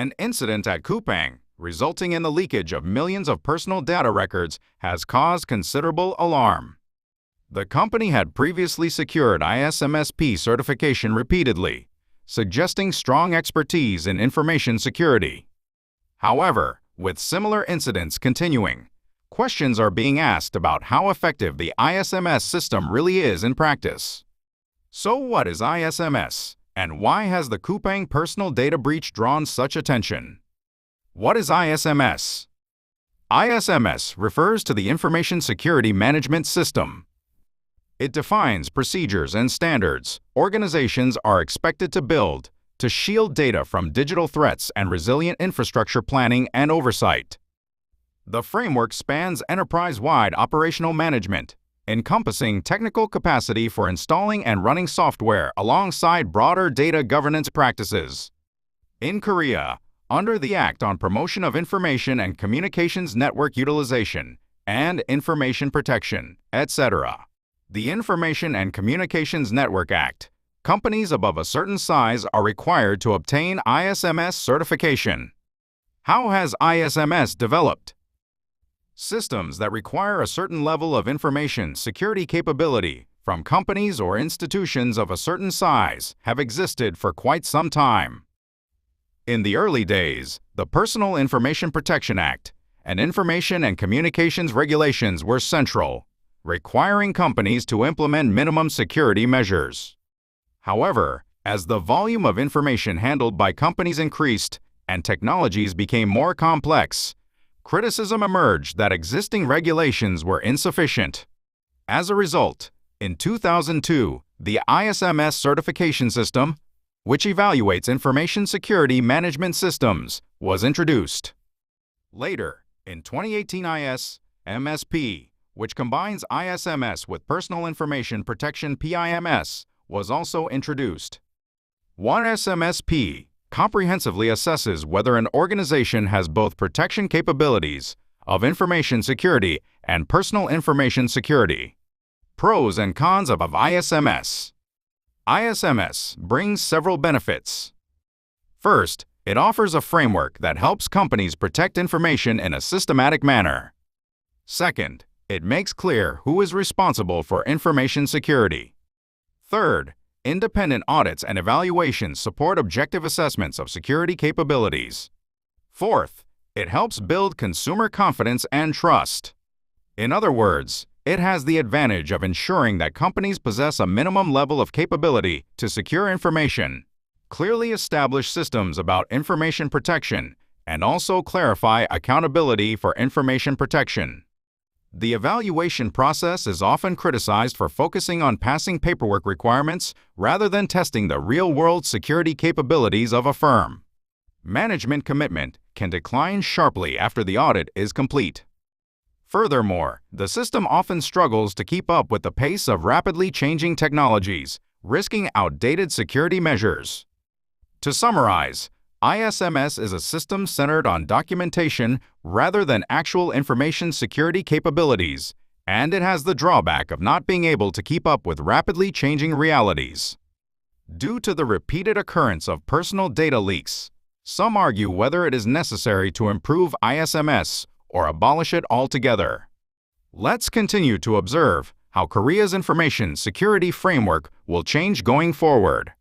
An incident at Kupang, resulting in the leakage of millions of personal data records, has caused considerable alarm. The company had previously secured ISMSP certification repeatedly, suggesting strong expertise in information security. However, with similar incidents continuing, questions are being asked about how effective the ISMS system really is in practice. So what is ISMS, and why has the Kupang personal data breach drawn such attention? What is ISMS? ISMS refers to the Information Security Management System. It defines procedures and standards organizations are expected to build to shield data from digital threats and resilient infrastructure planning and oversight. The framework spans enterprise-wide operational management, encompassing technical capacity for installing and running software alongside broader data governance practices. In Korea, under the Act on Promotion of Information and Communications Network Utilization and Information Protection, etc., the Information and Communications Network Act, companies above a certain size are required to obtain ISMS certification. How has ISMS developed? Systems that require a certain level of information security capability from companies or institutions of a certain size have existed for quite some time. In the early days, the Personal Information Protection Act and Information and Communications Regulations were central, requiring companies to implement minimum security measures. However, as the volume of information handled by companies increased and technologies became more complex, criticism emerged that existing regulations were insufficient. As a result, in 2002, the ISMS certification system, which evaluates information security management systems, was introduced. Later, in 2018, ISMSP, which combines ISMS with Personal Information Protection PIMS, was also introduced. ISMSP comprehensively assesses whether an organization has both protection capabilities of information security and personal information security. Pros and cons of ISMS. ISMS brings several benefits. First, it offers a framework that helps companies protect information in a systematic manner. Second, it makes clear who is responsible for information security. Third, independent audits and evaluations support objective assessments of security capabilities. Fourth, it helps build consumer confidence and trust. In other words, it has the advantage of ensuring that companies possess a minimum level of capability to secure information, clearly establish systems about information protection, and also clarify accountability for information protection. The evaluation process is often criticized for focusing on passing paperwork requirements rather than testing the real-world security capabilities of a firm. Management commitment can decline sharply after the audit is complete. Furthermore, the system often struggles to keep up with the pace of rapidly changing technologies, risking outdated security measures. To summarize, ISMS is a system centered on documentation rather than actual information security capabilities, and it has the drawback of not being able to keep up with rapidly changing realities. Due to the repeated occurrence of personal data leaks, some argue whether it is necessary to improve ISMS or abolish it altogether. Let's continue to observe how Korea's information security framework will change going forward.